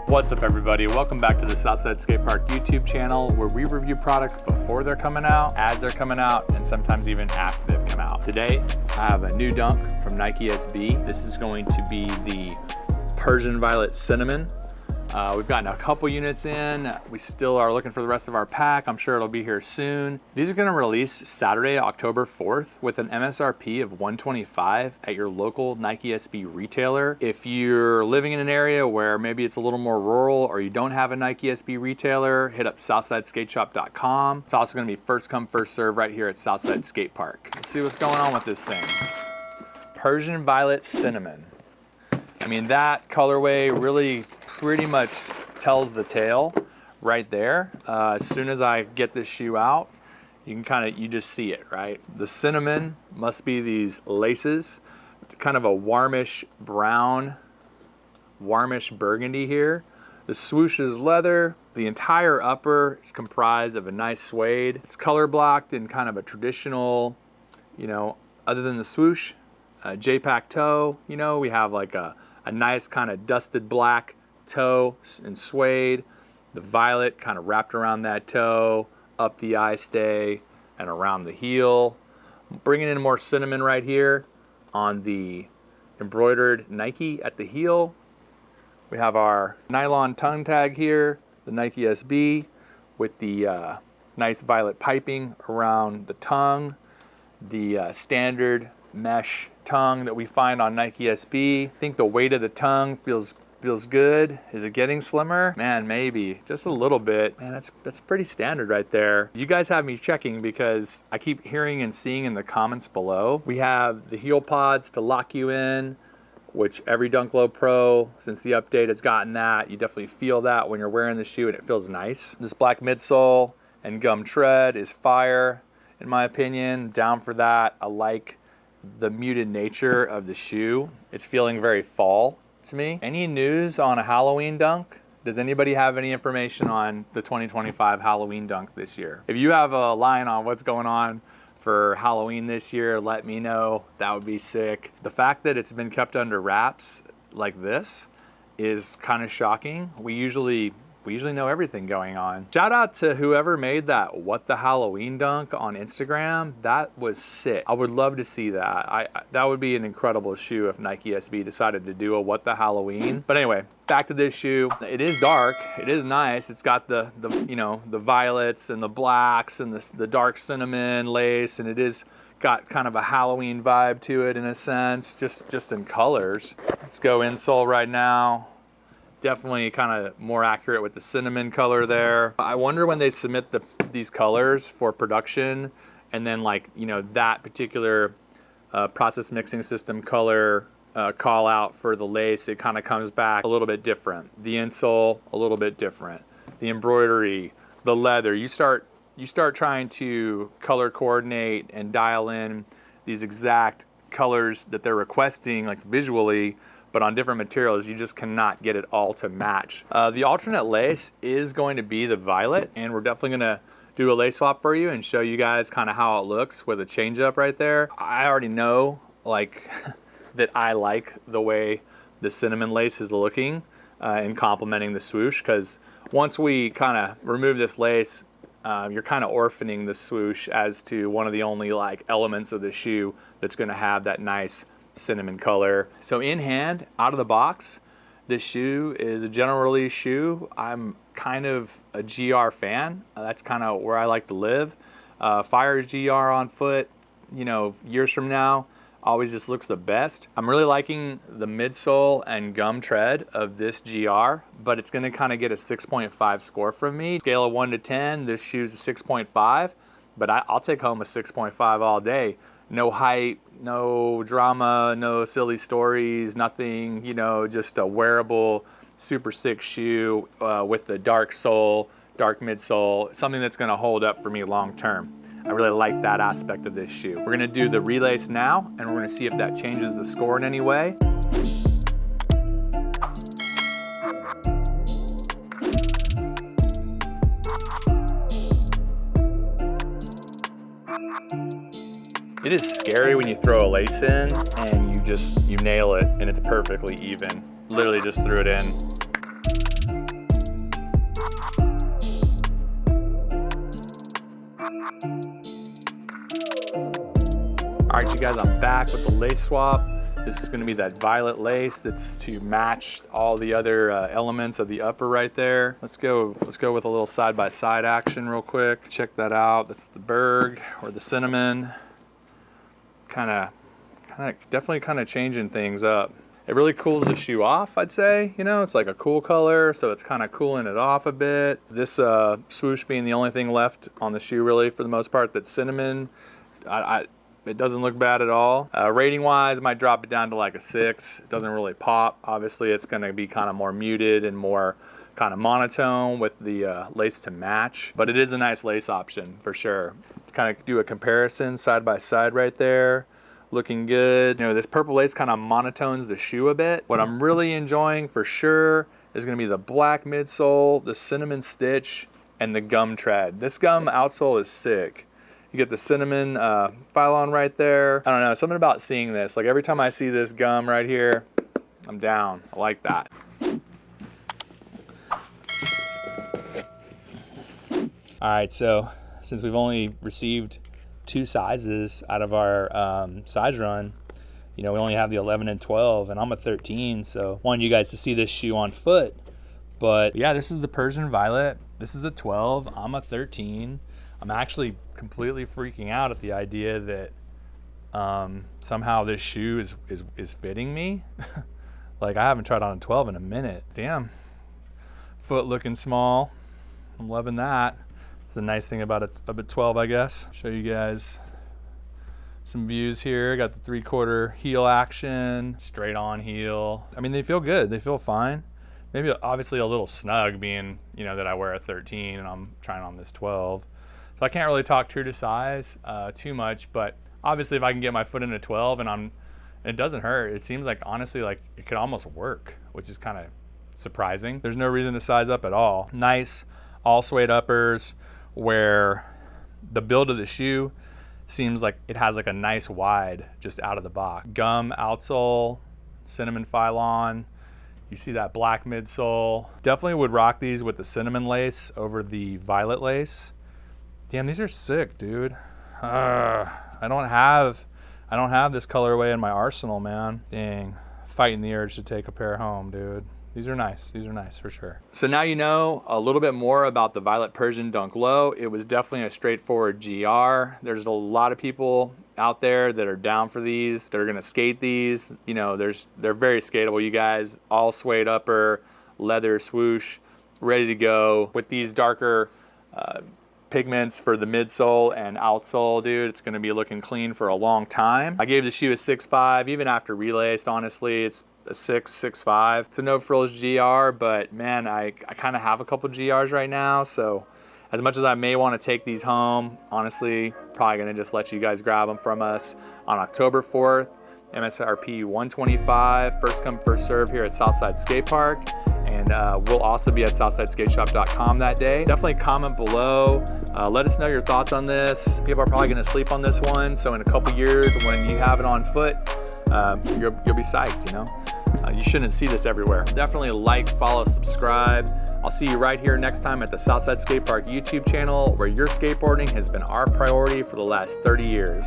What's up everybody? Welcome back to the Southside Skatepark YouTube channel where we review products before they're coming out, as they're coming out, and sometimes even after they've come out. Today, I have a new dunk from Nike SB. This is going to be the Persian Violet Cinnamon. We've gotten a couple units in. We still are looking for the rest of our pack. I'm sure it'll be here soon. These are gonna release Saturday, October 4th with an MSRP of $125 at your local Nike SB retailer. If you're living in an area where maybe it's a little more rural or you don't have a Nike SB retailer, hit up southsideskateshop.com. It's also gonna be first come, first serve right here at Southside Skatepark. Let's see what's going on with this thing. Persian Violet Cinnamon. I mean, that colorway really pretty much tells the tale right there. As soon as I get this shoe out, you can you just see it, right? The cinnamon must be these laces, kind of a warmish brown, warmish burgundy here. The swoosh is leather. The entire upper is comprised of a nice suede. It's color blocked in kind of a traditional, other than the swoosh, J-pack toe, we have like a nice kind of dusted black toe and suede. The violet kind of wrapped around that toe, up the eye stay, and around the heel. Bringing in more cinnamon right here on the embroidered Nike at the heel. We have our nylon tongue tag here, the Nike SB, with the nice violet piping around the tongue, the standard mesh tongue that we find on Nike SB. I think the weight of the tongue feels good. Is it getting slimmer? Man, maybe just a little bit. Man, that's pretty standard right there. You guys have me checking because I keep hearing and seeing in the comments below. We have the heel pods to lock you in, which every Dunk Low Pro since the update has gotten that. You definitely feel that when you're wearing the shoe and it feels nice. This black midsole and gum tread is fire in my opinion. Down for that. I like the muted nature of the shoe. It's feeling very fall to me. Any news on a Halloween dunk? Does anybody have any information on the 2025 Halloween dunk this year? If you have a line on what's going on for Halloween this year, let me know. That would be sick. The fact that it's been kept under wraps like this is kind of shocking. We usually know everything going on. Shout out to whoever made that What the Halloween dunk on Instagram. That was sick. I would love to see that. That would be an incredible shoe if Nike SB decided to do a What the Halloween. But anyway, back to this shoe. It is dark. It is nice. It's got the violets and the blacks and the dark cinnamon lace, and it is got kind of a Halloween vibe to it in a sense, just in colors. Let's go insole right now. Definitely kind of more accurate with the cinnamon color there. I wonder when they submit these colors for production and then that particular process mixing system color call out for the lace, it kind of comes back a little bit different. The insole, a little bit different. The embroidery, the leather, you start trying to color coordinate and dial in these exact colors that they're requesting visually, but on different materials, you just cannot get it all to match. The alternate lace is going to be the violet, and we're definitely gonna do a lace swap for you and show you guys kind of how it looks with a change up right there. I already know that I like the way the cinnamon lace is looking in complementing the swoosh, because once we kind of remove this lace, you're kind of orphaning the swoosh as to one of the only elements of the shoe that's gonna have that nice cinnamon color. So in hand, out of the box, this shoe is a general release shoe. I'm kind of a GR fan. That's kind of where I like to live. Fires GR on foot, years from now, always just looks the best. I'm really liking the midsole and gum tread of this GR, but it's gonna kind of get a 6.5 score from me. Scale of 1 to 10, this shoe's a 6.5, but I'll take home a 6.5 all day. No hype, no drama, no silly stories, nothing, just a wearable, super sick shoe with the dark sole, dark midsole, something that's gonna hold up for me long term. I really like that aspect of this shoe. We're gonna do the relace now, and we're gonna see if that changes the score in any way. It is scary when you throw a lace in and you nail it and it's perfectly even. Literally just threw it in. All right, you guys, I'm back with the lace swap. This is gonna be that violet lace that's to match all the other elements of the upper right there. Let's go with a little side-by-side action real quick. Check that out. That's the Berg or the cinnamon. Definitely kind of changing things up. It really cools the shoe off, I'd say. You know, it's like a cool color, so it's kind of cooling it off a bit. This swoosh being the only thing left on the shoe really for the most part that's cinnamon. It doesn't look bad at all. Rating wise, I might drop it down to like a 6. It doesn't really pop. Obviously, it's gonna be kind of more muted and more kind of monotone with the lace to match, but it is a nice lace option for sure. Kind of do a comparison side by side right there. Looking good. You know, this purple lace kind of monotones the shoe a bit. What I'm really enjoying for sure is gonna be the black midsole, the cinnamon stitch, and the gum tread. This gum outsole is sick. You get the cinnamon phylon right there. I don't know, something about seeing this. Like every time I see this gum right here, I'm down. I like that. All right, so since we've only received 2 sizes out of our size run, you know, we only have the 11 and 12, and I'm a 13, so I wanted you guys to see this shoe on foot. But yeah, this is the Persian Violet. This is a 12, I'm a 13. I'm actually completely freaking out at the idea that somehow this shoe is fitting me. Like I haven't tried on a 12 in a minute. Damn, foot looking small. I'm loving that. It's the nice thing about a 12, I guess. Show you guys some views here. Got the 3/4 heel action, straight on heel. I mean, they feel good, they feel fine. Maybe obviously a little snug being, you know, that I wear a 13 and I'm trying on this 12. So I can't really talk true to size too much, but obviously if I can get my foot in a 12 and it doesn't hurt, it seems like honestly like it could almost work, which is kind of surprising. There's no reason to size up at all. Nice all suede uppers where the build of the shoe seems like it has like a nice wide just out of the box. Gum outsole, cinnamon phylon. You see that black midsole. Definitely would rock these with the cinnamon lace over the violet lace. Damn, these are sick, dude. I don't have this colorway in my arsenal, man. Dang, fighting the urge to take a pair home, dude. These are nice for sure. So now you know a little bit more about the Violet Persian Dunk Low. It was definitely a straightforward GR. There's a lot of people out there that are down for these. They're gonna skate these. You know, they're very skateable, you guys. All suede upper, leather swoosh, ready to go. With these darker pigments for the midsole and outsole, dude, it's gonna be looking clean for a long time. I gave the shoe a 6.5, even after relaced, honestly, it's a 6.5. It's a no frills GR, but man, I kind of have a couple GRs right now, so as much as I may want to take these home, honestly, probably gonna just let you guys grab them from us on October 4th. MSRP 125, first come, first serve here at Southside Skatepark. And we'll also be at southsideskateshop.com that day. Definitely comment below. Let us know your thoughts on this. People are probably gonna sleep on this one, so in a couple years when you have it on foot, you'll be psyched, you know? You shouldn't see this everywhere. Definitely like, follow, subscribe. I'll see you right here next time at the Southside Skatepark YouTube channel, where your skateboarding has been our priority for the last 30 years.